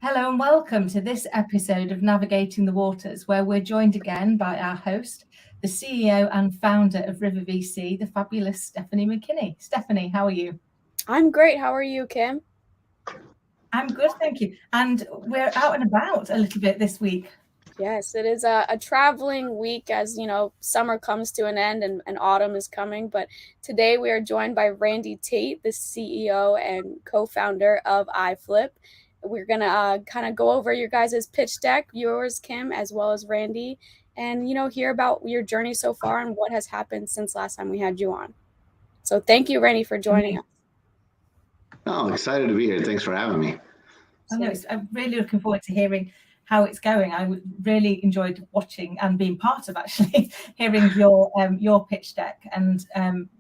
Hello and welcome to this episode of Navigating the Waters, where we're joined again by our host, the CEO and founder of River VC, the fabulous Stephanie Mckinney. Stephanie, how are you? I'm great. How are you, Kim? I'm good, thank you. And we're out and about a little bit this week. Yes, it is a traveling week as, summer comes to an end and autumn is coming. But today we are joined by Randy Tate, the CEO and co-founder of iFlip. We're going to kind of go over your guys' pitch deck, yours, Kim, as well as Randy, and, hear about your journey so far and what has happened since last time we had you on. So thank you, Randy, for joining us. Oh, excited to be here. Thanks for having me. I'm really looking forward to hearing how it's going. I really enjoyed watching and being part of actually hearing your pitch deck, and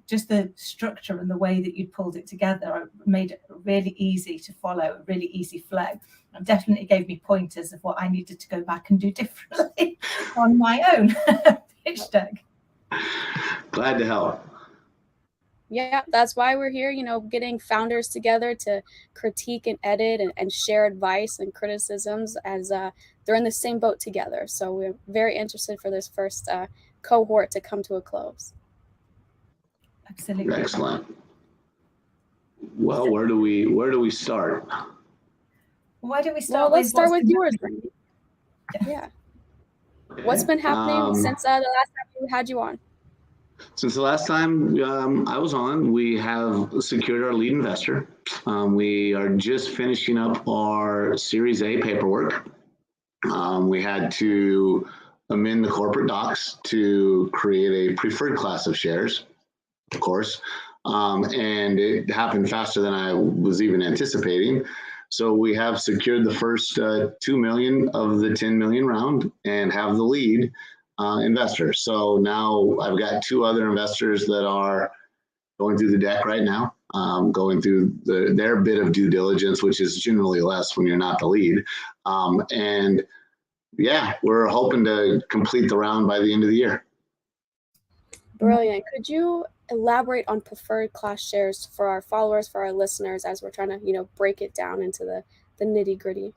just the structure and the way that you pulled it together made it really easy to follow, a really easy flow, and definitely gave me pointers of what I needed to go back and do differently on my own pitch deck. Glad to help. Yeah, that's why we're here, getting founders together to critique and edit and share advice and criticisms as they're in the same boat together. So we're very interested for this first cohort to come to a close. Absolutely. Excellent. Well, where do we start? Why do we start? Well, let's start with yours, Randy. Yeah. What's been happening since the last time we had you on? Since the last time I was on, we have secured our lead investor. We are just finishing up our Series A paperwork. We had to amend the corporate docs to create a preferred class of shares, of course, and it happened faster than I was even anticipating. So we have secured the first 2 million of the 10 million round and have the lead investor. So now I've got 2 other investors that are going through the deck right now, going through their bit of due diligence, which is generally less when you're not the lead. And yeah, we're hoping to complete the round by the end of the year. Brilliant. Could you elaborate on preferred class shares for our followers, for our listeners, as we're trying to, break it down into the nitty gritty?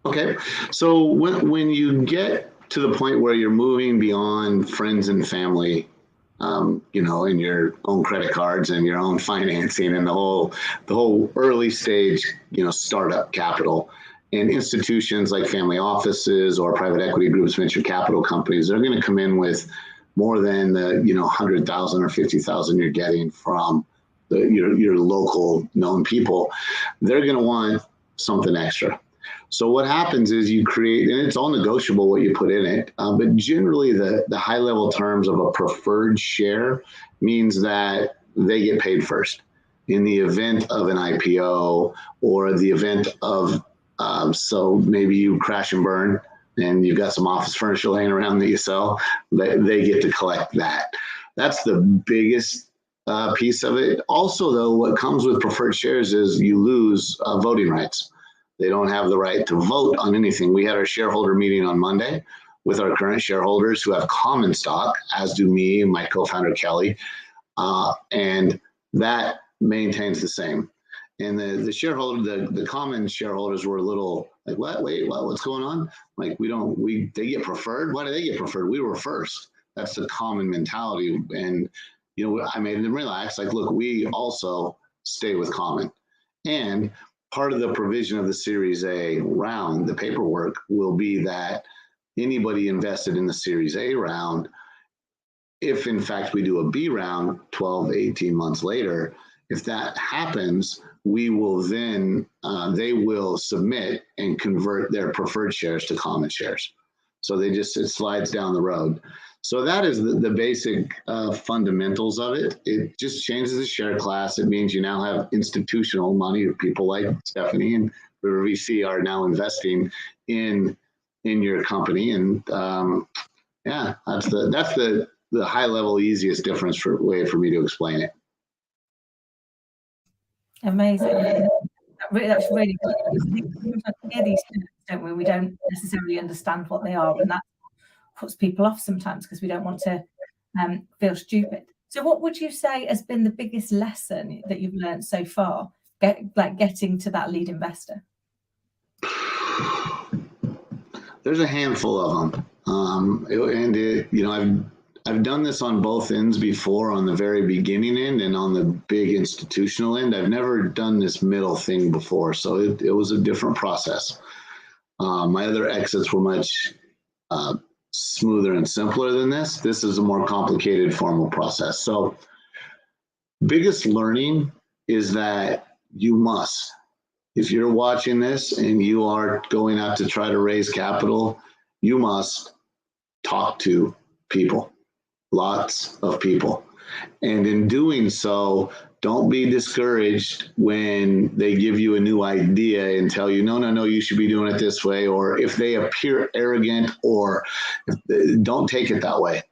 Okay. So when you get to the point where you're moving beyond friends and family, in your own credit cards and your own financing and the whole early stage, startup capital, and institutions like family offices or private equity groups, venture capital companies, they're going to come in with more than the 100,000 or 50,000 you're getting from your local known people. They're going to want something extra. So what happens is you create, and it's all negotiable what you put in it, but generally the high level terms of a preferred share means that they get paid first in the event of an IPO or the event of, so maybe you crash and burn and you've got some office furniture laying around that you sell, they get to collect that. That's the biggest piece of it. Also though, what comes with preferred shares is you lose voting rights. They don't have the right to vote on anything. We had our shareholder meeting on Monday with our current shareholders who have common stock, as do me and my co-founder Kelly, and that maintains the same. And the common shareholders were a little like, what? Wait, what's going on? Like they get preferred. Why do they get preferred? We were first. That's the common mentality. And I made them relax. Like, look, we also stay with common, and part of the provision of the Series A round, the paperwork, will be that anybody invested in the Series A round, if in fact we do a B round 12, 18 months later, if that happens, we will then, they will submit and convert their preferred shares to common shares. So it slides down the road. So that is the basic fundamentals of it. It just changes the share class. It means you now have institutional money. People like Stephanie and River VC are now investing in your company. And yeah, that's the high level easiest difference way for me to explain it. Amazing. That's really good. We hear these terms, don't we? We don't necessarily understand what they are, and that puts people off sometimes because we don't want to feel stupid. So what would you say has been the biggest lesson that you've learned so far, getting to that lead investor? There's a handful of them. I've done this on both ends before, on the very beginning end and on the big institutional end. I've never done this middle thing before, so it was a different process. My other exits were much smoother and simpler than this. This is a more complicated formal process. So biggest learning is that you must, if you're watching this and you are going out to try to raise capital, you must talk to people, lots of people. And in doing so, don't be discouraged when they give you a new idea and tell you, no, you should be doing it this way. Or if they appear arrogant, or don't take it that way.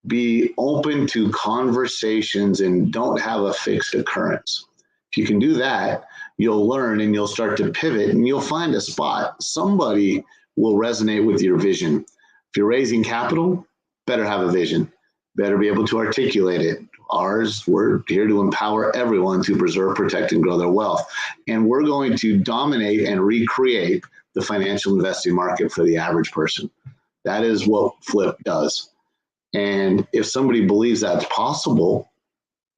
Be open to conversations and don't have a fixed occurrence. If you can do that, you'll learn and you'll start to pivot and you'll find a spot. Somebody will resonate with your vision. If you're raising capital, better have a vision, better be able to articulate it. We're here to empower everyone to preserve, protect, and grow their wealth. And we're going to dominate and recreate the financial investing market for the average person. That is what Flip does. And if somebody believes that's possible,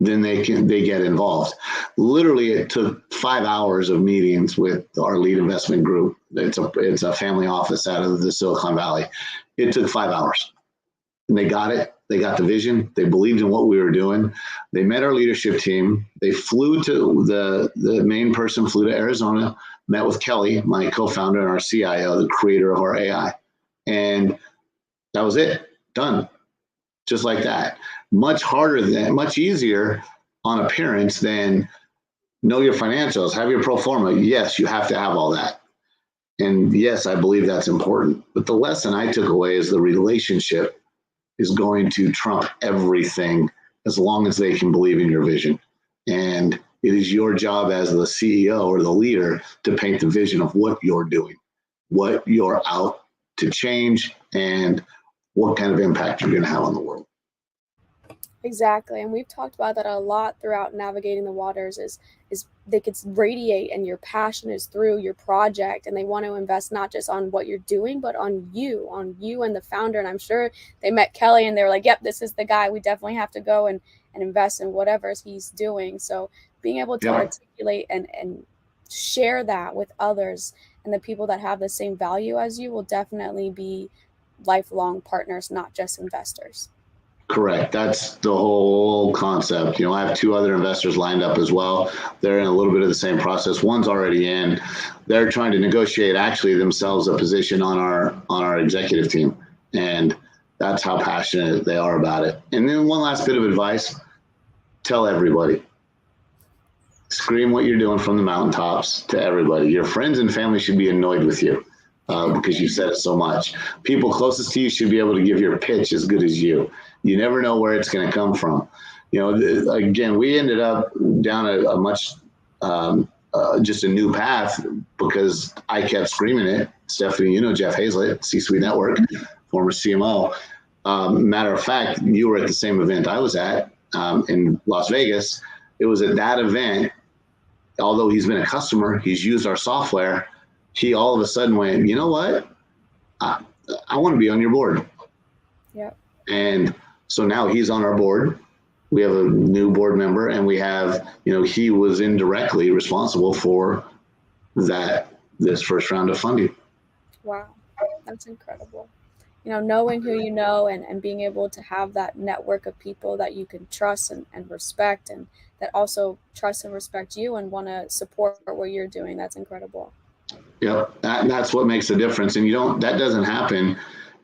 then they get involved. Literally, it took 5 hours of meetings with our lead investment group. It's a family office out of the Silicon Valley. It took 5 hours. And they got it. They got the vision. They believed in what we were doing. They met our leadership team. They flew to the main person flew to Arizona, met with Kelly, my co-founder and our CIO, the creator of our AI. And that was it. Done. Just like that. Much easier on appearance than know your financials, have your pro forma. Yes, you have to have all that. And yes, I believe that's important. But the lesson I took away is the relationship is going to trump everything as long as they can believe in your vision. And it is your job as the CEO or the leader to paint the vision of what you're doing, what you're out to change, and what kind of impact you're going to have on the world. Exactly. And we've talked about that a lot throughout navigating the waters is they could radiate, and your passion is through your project, and they want to invest not just on what you're doing, but on you and the founder. And I'm sure they met Kelly and they were like, yep, this is the guy. We definitely have to go and invest in whatever he's doing. So being able to articulate and share that with others and the people that have the same value as you will definitely be lifelong partners, not just investors. Correct. That's the whole concept. I have 2 other investors lined up as well. They're in a little bit of the same process. One's already in. They're trying to negotiate actually themselves a position on our executive team. And that's how passionate they are about it. And then one last bit of advice, tell everybody. Scream what you're doing from the mountaintops to everybody. Your friends and family should be annoyed with you because you've said it so much. People closest to you should be able to give your pitch as good as you. You never know where it's going to come from. Again, we ended up down a much, just a new path because I kept screaming it. Stephanie, Jeff Hazlett, C-Suite Network, former CMO. Matter of fact, you were at the same event I was at in Las Vegas. It was at that event, although he's been a customer, he's used our software, he all of a sudden went, you know what? I want to be on your board. Yep. And so now he's on our board. We have a new board member, and we have, he was indirectly responsible for this first round of funding. Wow, that's incredible. Knowing who you know and being able to have that network of people that you can trust and respect, and that also trust and respect you and want to support what you're doing. That's incredible. Yeah, that's what makes the difference. And that doesn't happen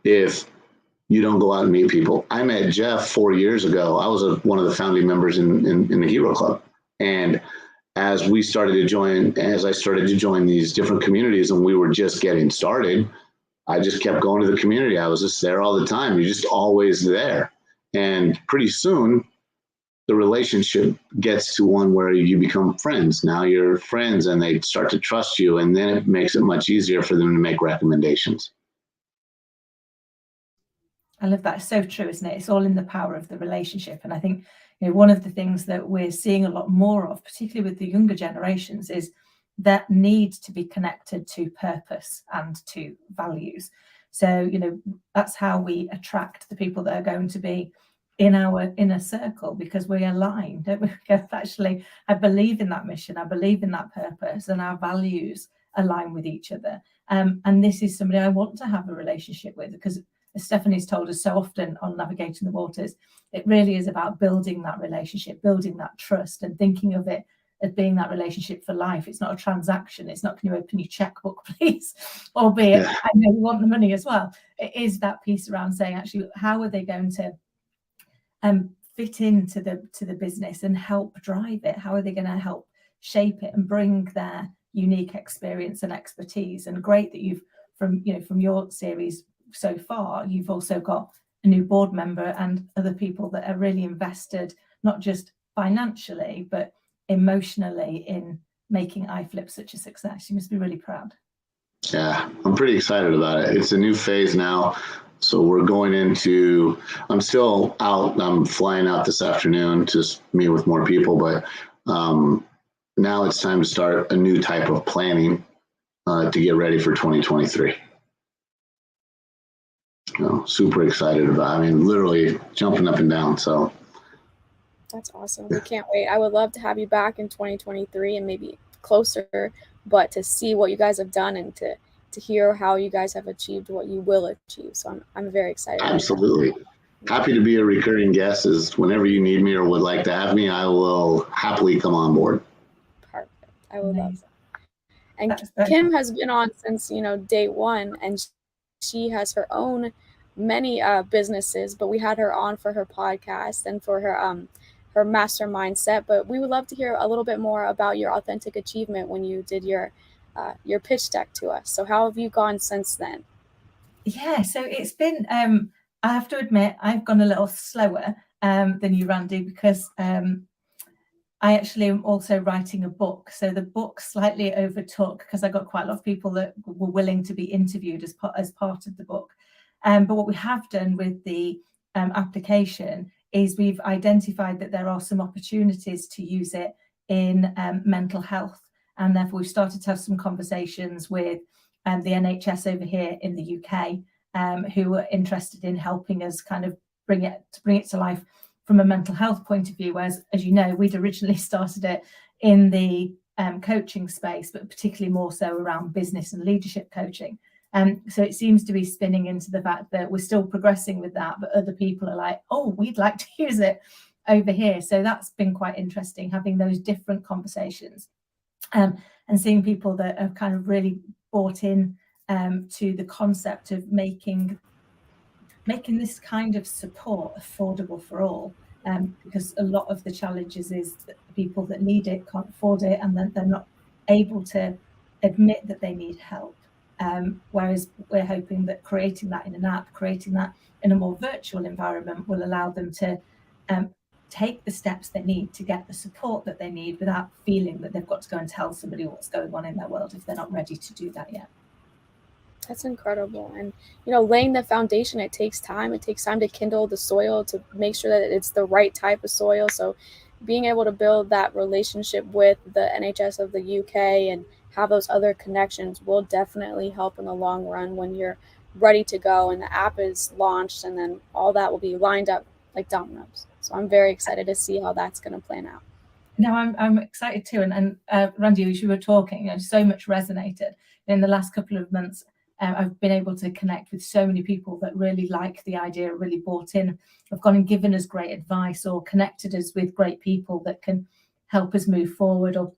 if you don't go out and meet people. I met Jeff 4 years ago. I was one of the founding members in the Hero Club. And as I started to join these different communities and we were just getting started, I just kept going to the community. I was just there all the time. You're just always there. And pretty soon the relationship gets to one where you become friends. Now you're friends and they start to trust you. And then it makes it much easier for them to make recommendations. I love that. It's so true, isn't it? It's all in the power of the relationship. And I think one of the things that we're seeing a lot more of, particularly with the younger generations, is that need to be connected to purpose and to values. So, that's how we attract the people that are going to be in our inner circle, because we align, don't we? Actually, I believe in that mission, I believe in that purpose, and our values align with each other. And this is somebody I want to have a relationship with, because as Stephanie's told us so often on Navigating the Waters, it really is about building that relationship, building that trust, and thinking of it as being that relationship for life. It's not a transaction. It's not, can you open your checkbook, please? Albeit, I know you want the money as well. It is that piece around saying, actually, how are they going to fit into the business and help drive it? How are they going to help shape it and bring their unique experience and expertise? And great that you've, from your series so far, you've also got a new board member and other people that are really invested, not just financially, but emotionally, in making iFlip such a success. You must be really proud. Yeah, I'm pretty excited about it. It's a new phase now. So we're going into, I'm still out, I'm flying out this afternoon to meet with more people, but now it's time to start a new type of planning to get ready for 2023. Super excited about it. I mean, literally jumping up and down. So that's awesome. We can't wait. I would love to have you back in 2023 and maybe closer, but to see what you guys have done and to hear how you guys have achieved what you will achieve. So I'm very excited. Absolutely. Happy to be a recurring guest. Is whenever you need me or would like to have me, I will happily come on board. Perfect. I would love that. And Kim has been on since, day one, and she has her own many businesses, but we had her on for her podcast and for her mastermind set. But we would love to hear a little bit more about your authentic achievement when you did your pitch deck to us. So how have you gone since then? Yeah, so it's been, I have to admit, I've gone a little slower than you, Randy, because I actually am also writing a book. So the book slightly overtook, because I got quite a lot of people that were willing to be interviewed as part of the book. But what we have done with the application is we've identified that there are some opportunities to use it in mental health. And therefore, we've started to have some conversations with the NHS over here in the UK, who are interested in helping us kind of bring it to life from a mental health point of view. Whereas, as you know, we'd originally started it in the coaching space, but particularly more so around business and leadership coaching. So it seems to be spinning into the fact that we're still progressing with that, but other people are like, oh, we'd like to use it over here. So that's been quite interesting, having those different conversations. And seeing people that have kind of really bought in to the concept of making this kind of support affordable for all, because a lot of the challenges is that the people that need it can't afford it, and then they're not able to admit that they need help. Whereas we're hoping that creating that in an app, creating that in a more virtual environment, will allow them to take the steps they need to get the support that they need without feeling that they've got to go and tell somebody what's going on in their world if they're not ready to do that yet. That's incredible. And, laying the foundation, it takes time. It takes time to kindle the soil, to make sure that it's the right type of soil. So being able to build that relationship with the NHS of the UK and have those other connections will definitely help in the long run when you're ready to go and the app is launched, and then all that will be lined up like dominoes. So I'm very excited to see how that's going to plan out. No, I'm excited too. And Randy, as you were talking, so much resonated in the last couple of months. I've been able to connect with so many people that really like the idea, really bought in, have gone and given us great advice, or connected us with great people that can help us move forward, or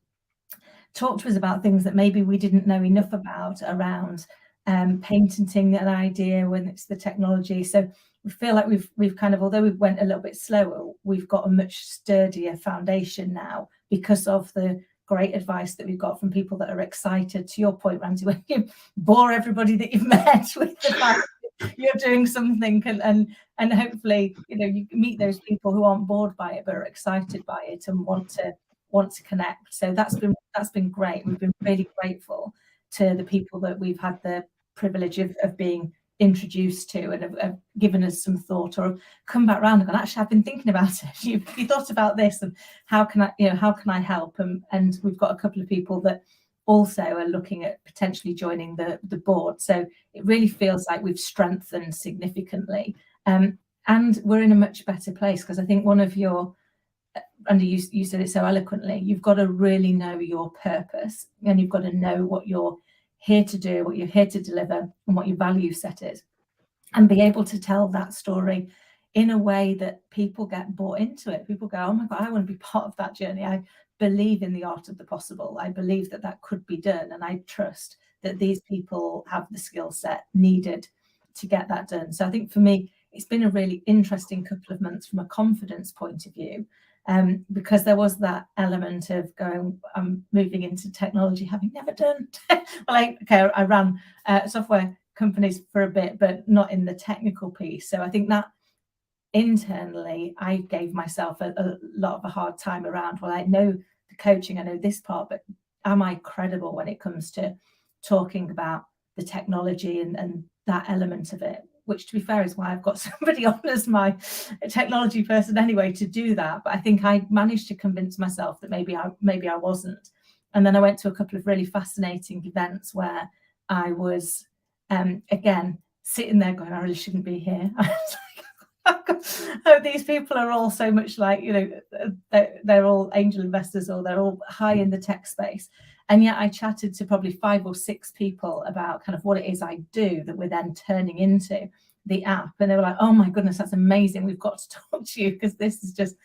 talk to us about things that maybe we didn't know enough about around patenting an idea when it's the technology. So we feel like we've kind of, although we went a little bit slower, we've got a much sturdier foundation now because of the great advice that we've got from people that are excited. To your point, Randy, when you bore everybody that you've met with the fact that you're doing something, and hopefully you meet those people who aren't bored by it but are excited by it and want to connect. So that's been great. We've been really grateful to the people that we've had the privilege of being introduced to, and have given us some thought, or come back round and gone, actually, I've been thinking about it. You thought about this, and how can I help? And we've got a couple of people that also are looking at potentially joining the board. So it really feels like we've strengthened significantly. And we're in a much better place, because I think one of your, Randy, you said it so eloquently, you've got to really know your purpose, and you've got to know what you're here to do, what you're here to deliver, and what your value set is, and be able to tell that story in a way that people get bought into it. People go, oh my God, I want to be part of that journey. I believe in the art of the possible. I believe that that could be done. And I trust that these people have the skill set needed to get that done. So I think for me, it's been a really interesting couple of months from a confidence point of view, because there was that element of going, I'm moving into technology, having never done. I ran software companies for a bit, but not in the technical piece. So I think that internally, I gave myself a lot of a hard time around, well, I know the coaching, I know this part, but am I credible when it comes to talking about the technology and that element of it? Which, to be fair, is why I've got somebody on as my technology person anyway to do that. But I think I managed to convince myself that maybe I wasn't. And then I went to a couple of really fascinating events where I was, again, sitting there going, I really shouldn't be here. I was like, oh, these people are all so much like, they're all angel investors, or they're all high in the tech space. And yet I chatted to probably 5 or 6 people about kind of what it is I do that we're then turning into the app. And they were like, oh my goodness, that's amazing. We've got to talk to you, because this is just,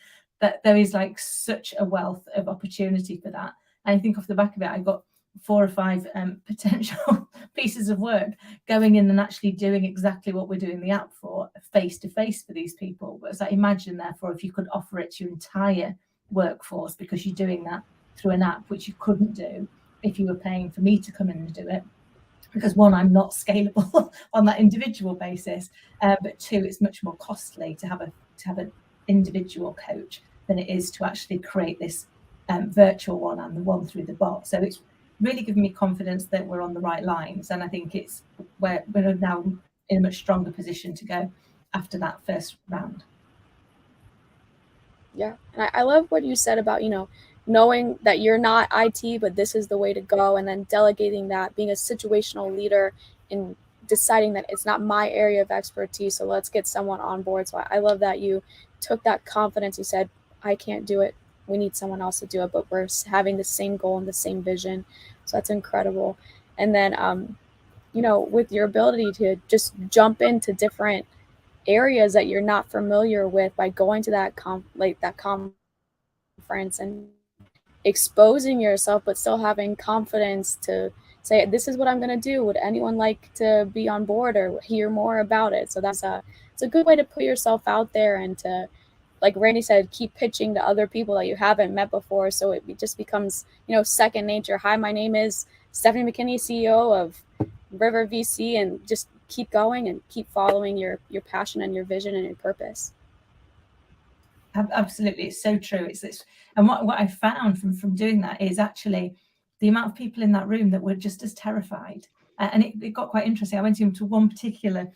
that there is like such a wealth of opportunity for that. And I think off the back of it, I got 4 or 5 potential pieces of work going in and actually doing exactly what we're doing the app for, face to face for these people. But as I imagine, therefore, if you could offer it to your entire workforce, because you're doing that through an app, which you couldn't do if you were paying for me to come in and do it, because 1, I'm not scalable on that individual basis, but 2, it's much more costly to have an individual coach than it is to actually create this virtual one and the one through the bot. So it's really given me confidence that we're on the right lines, and I think it's we're now in a much stronger position to go after that first round. Yeah, and I love what you said about, knowing that you're not IT, but this is the way to go, and then delegating that, being a situational leader in deciding that it's not my area of expertise, so let's get someone on board. So I love that you took that confidence. You said, I can't do it. We need someone else to do it, but we're having the same goal and the same vision. So that's incredible. And then, with your ability to just jump into different areas that you're not familiar with by going to that conference and exposing yourself, but still having confidence to say, this is what I'm going to do. Would anyone like to be on board or hear more about it? So it's a good way to put yourself out there, and to, like Randy said, keep pitching to other people that you haven't met before. So it just becomes, second nature. Hi, my name is Stephanie Mckinney, CEO of River VC, and just keep going and keep following your passion and your vision and your purpose. Absolutely, it's so true. And what I found from doing that is actually the amount of people in that room that were just as terrified. And it got quite interesting. I went into one particular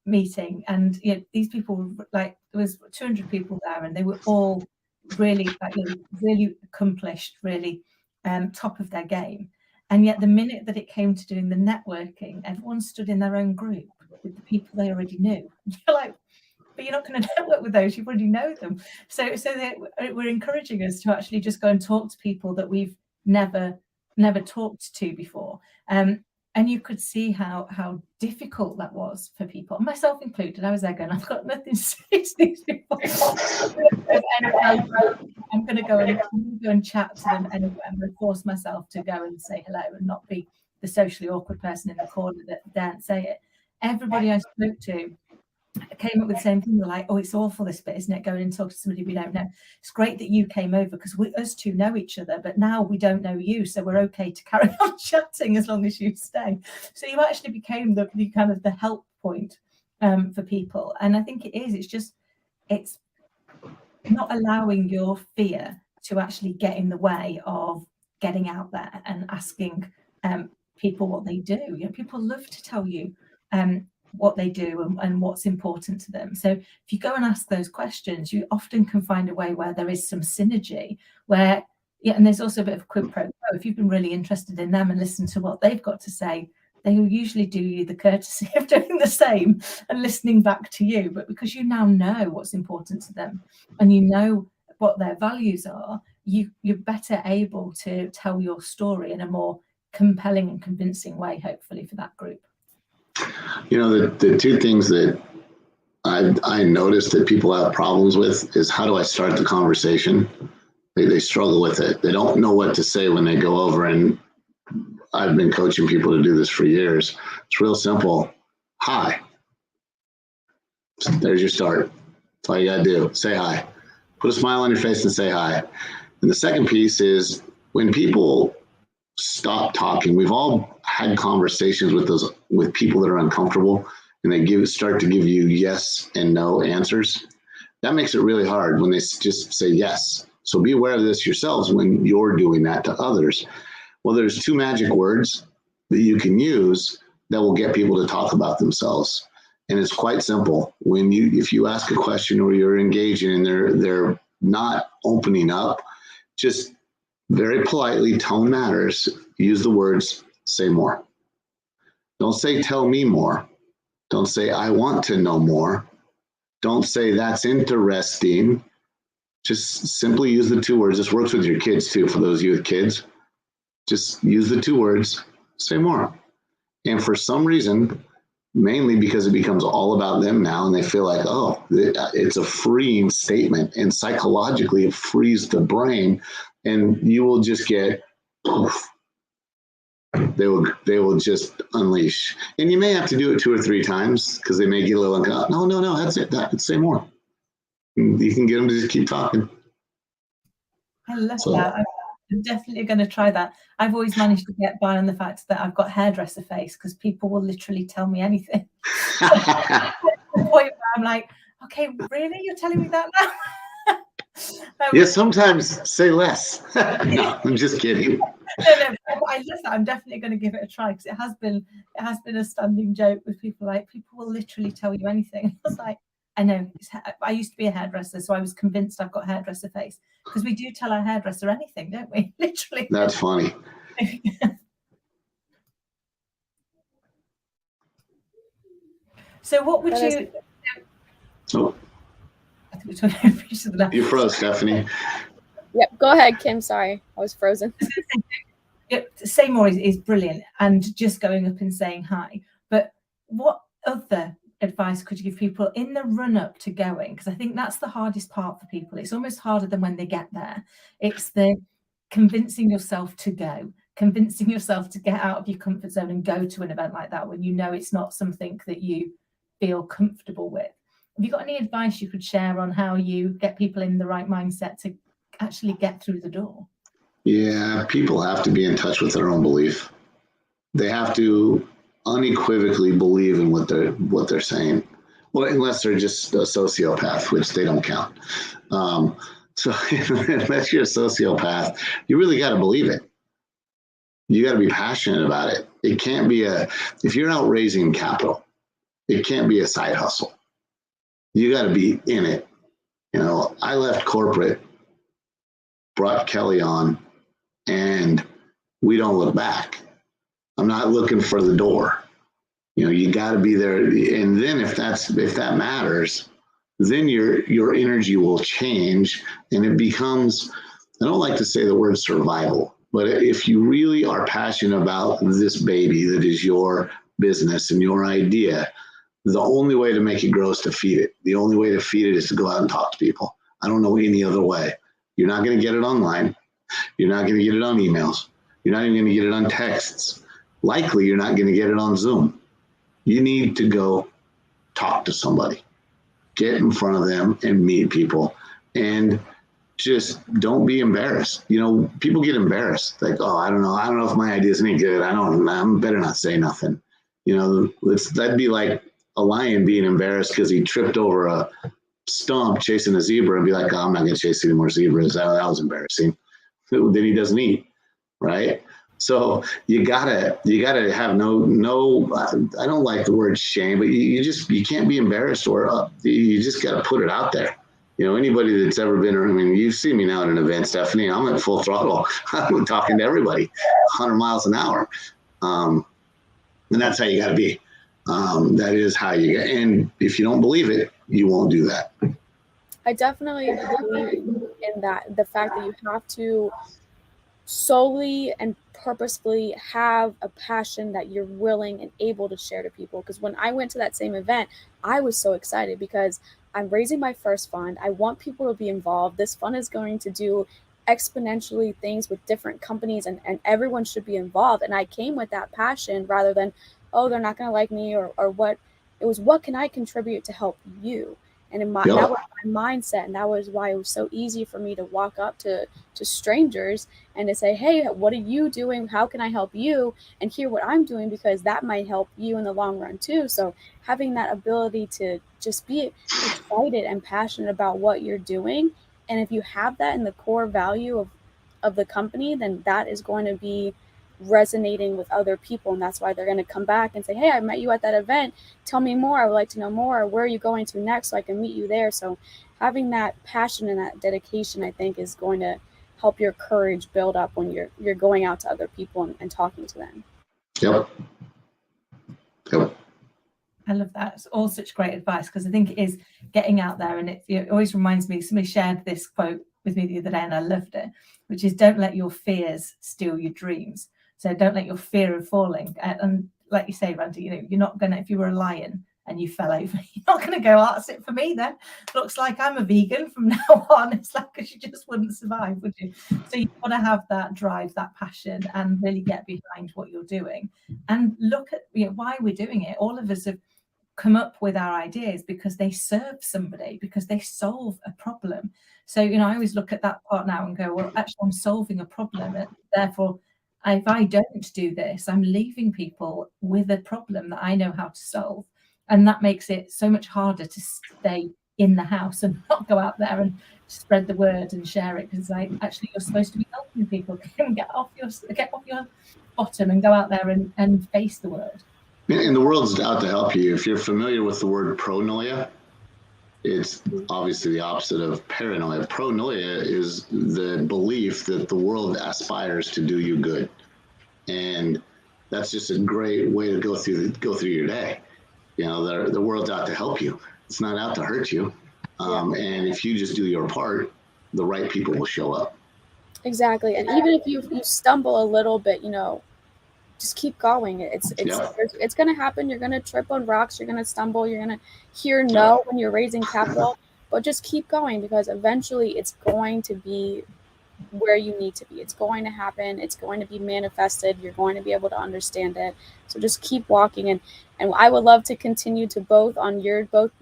meeting, and these people were like, there was 200 people there, and they were all really really accomplished, really top of their game. And yet the minute that it came to doing the networking, everyone stood in their own group with the people they already knew. You're like, but you're not going to network with those, you already know them. So they were encouraging us to actually just go and talk to people that we've never talked to before. And you could see how difficult that was for people, myself included. I was there going, I've got nothing to say to these people. I'm going to go and chat to them anyway. I'm going to force myself to go and say hello and not be the socially awkward person in the corner that daren't say it. Everybody I spoke to came up with the same thing. They're like, oh, it's awful, this bit, isn't it? Going and talking to somebody we don't know. It's great that you came over, because us two know each other, but now we don't know you, so we're okay to carry on chatting as long as you stay. So you actually became the kind of the help point for people. And I think it's not allowing your fear to actually get in the way of getting out there and asking people what they do. People love to tell you what they do and what's important to them. So if you go and ask those questions, you often can find a way where there is some synergy, where Yeah, and there's also a bit of quid pro quo. If you've been really interested in them and listened to what they've got to say, they will usually do you the courtesy of doing the same and listening back to you. But because you now know what's important to them and you know what their values are, you're better able to tell your story in a more compelling and convincing way, hopefully, for that group. You know, the two things that I noticed that people have problems with is, how do I start the conversation? They struggle with it. They don't know what to say when they go over, and I've been coaching people to do this for years. It's real simple. Hi. There's your start. That's all you gotta do. Say hi. Put a smile on your face and say hi. And the second piece is, when people stop talking, we've all had conversations with people that are uncomfortable, and they start to give you yes and no answers. That makes it really hard when they just say yes. So be aware of this yourselves when you're doing that to others. Well, there's two magic words that you can use that will get people to talk about themselves. And it's quite simple. If you ask a question or you're engaging and they're not opening up, just very politely, tone matters, use the words, say more. Don't say, tell me more. Don't say, I want to know more. Don't say, that's interesting. Just simply use the two words. This works with your kids too, for those of you with kids. Just use the two words, say more. And for some reason, mainly because it becomes all about them now, and they feel like, oh, it's a freeing statement, and psychologically it frees the brain, and you will just get poof. They will just unleash. And you may have to do it 2 or 3 times, because they may get a little uncomfortable. No, that's it. Say more. You can get them to just keep talking. I love that. I'm definitely going to try that. I've always managed to get by on the fact that I've got hairdresser face, because people will literally tell me anything. The point where I'm like, okay, really? You're telling me that now? Yeah, sometimes say less. No, I'm just kidding. No, I love that. I'm definitely going to give it a try, because it has been a standing joke with people. Like, people will literally tell you anything. I was like, I know. I used to be a hairdresser, so I was convinced I've got hairdresser face, because we do tell our hairdresser anything, don't we? Literally. That's funny. So what would you... Oh. I think we're talking You froze, Stephanie. Yep, go ahead, Kim. Sorry, I was frozen. Say more is brilliant, and just going up and saying hi. But what other advice could you give people in the run-up to going? Because I think that's the hardest part for people. It's almost harder than when they get there. It's the convincing yourself to go, convincing yourself to get out of your comfort zone and go to an event like that when you know it's not something that you feel comfortable with. Have you got any advice you could share on how you get people in the right mindset to actually get through the door? Yeah, people have to be in touch with their own belief. They have to unequivocally believe in what they're saying. Well, unless they're just a sociopath, which they don't count. So unless you're a sociopath, you really got to believe it. You got to be passionate about it. It can't be if you're out raising capital, it can't be a side hustle. You got to be in it. You know, I left corporate, brought Kelly on, and we don't look back. I'm not looking for the door. You know, you got to be there. And then if that matters, then your energy will change, and it becomes, I don't like to say the word survival, but if you really are passionate about this baby that is your business and your idea, the only way to make it grow is to feed it. The only way to feed it is to go out and talk to people. I don't know any other way. You're not going to get it online. You're not going to get it on emails. You're not even going to get it on texts. Likely, you're not going to get it on Zoom. You need to go talk to somebody. Get in front of them and meet people. And just don't be embarrassed. You know, people get embarrassed. Like, oh, I don't know if my idea is any good. I'm better not say nothing. You know, that'd be like a lion being embarrassed because he tripped over a stump chasing a zebra and be like, oh, I'm not going to chase any more zebras. That was embarrassing. Then he doesn't eat, right? So you gotta have no. I don't like the word shame, but you can't be embarrassed, or you just gotta put it out there. Anybody that's ever been, you see me now at an event, Stephanie, I'm at full throttle. I'm talking to everybody, 100 miles an hour. And that's how you got to be. That is how you get. And if you don't believe it, you won't do that. I definitely believe in that. The fact that you have to solely and purposefully have a passion that you're willing and able to share to people. Because when I went to that same event, I was so excited because I'm raising my first fund. I want people to be involved. This fund is going to do exponentially things with different companies, and everyone should be involved. And I came with that passion rather than, oh, they're not going to like me, or what. It was, what can I contribute to help you? And that was my mindset, and that was why it was so easy for me to walk up to strangers and to say, hey, what are you doing? How can I help you? And hear what I'm doing, because that might help you in the long run too. So having that ability to just be excited and passionate about what you're doing, and if you have that in the core value of the company, then that is going to be resonating with other people, and that's why they're going to come back and say, hey, I met you at that event, tell me more, I would like to know more, where are you going to next so I can meet you there. So having that passion and that dedication, I think, is going to help your courage build up when you're going out to other people and talking to them. Yep. I love that. It's all such great advice, because I think it is getting out there, and it always reminds me, somebody shared this quote with me the other day and I loved it, which is, don't let your fears steal your dreams. So don't let your fear of falling, and like you say, Randy, you're not going to, if you were a lion and you fell over, you're not going to go, oh, that's it for me then. Looks like I'm a vegan from now on. It's like, because you just wouldn't survive, would you? So you want to have that drive, that passion, and really get behind what you're doing. And look at why we're doing it. All of us have come up with our ideas because they serve somebody, because they solve a problem. So, I always look at that part now and go, well, actually, I'm solving a problem. And therefore, if I don't do this, I'm leaving people with a problem that I know how to solve. And that makes it so much harder to stay in the house and not go out there and spread the word and share it, because actually you're supposed to be helping people. Get off your bottom and go out there and face the world. And the world's out to help you. If you're familiar with the word pronoia, it's obviously the opposite of paranoia. Pronoia is the belief that the world aspires to do you good. And that's just a great way to go through your day. The world's out to help you. It's not out to hurt you. And if you just do your part, the right people will show up. Exactly. And even if you stumble a little bit, just keep going. It's going to happen. You're going to trip on rocks. You're going to stumble. You're going to hear no when you're raising capital, but just keep going, because eventually it's going to be where you need to be. It's going to happen. It's going to be manifested. You're going to be able to understand it. So just keep walking. And I would love to continue to both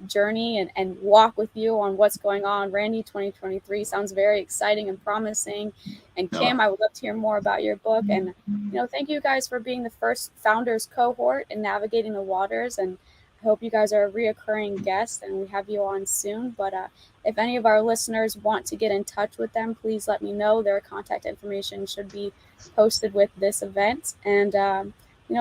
journey and walk with you on what's going on. Randy, 2023 sounds very exciting and promising. And Kim, I would love to hear more about your book. And, thank you guys for being the first founders cohort in navigating the waters. And I hope you guys are a reoccurring guest and we have you on soon. But if any of our listeners want to get in touch with them, please let me know. Their contact information should be posted with this event. And,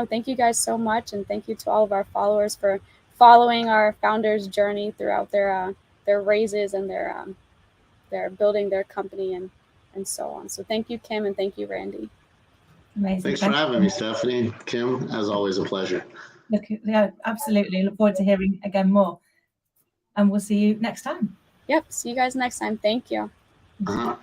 thank you guys so much. And thank you to all of our followers for following our founders' journey throughout their raises and their building their company and so on. So thank you, Kim, and thank you, Randy. Amazing. Thanks for having me, Stephanie. Kim, as always, a pleasure. Absolutely. Look forward to hearing again more. And we'll see you next time. Yep. See you guys next time. Thank you. Uh-huh.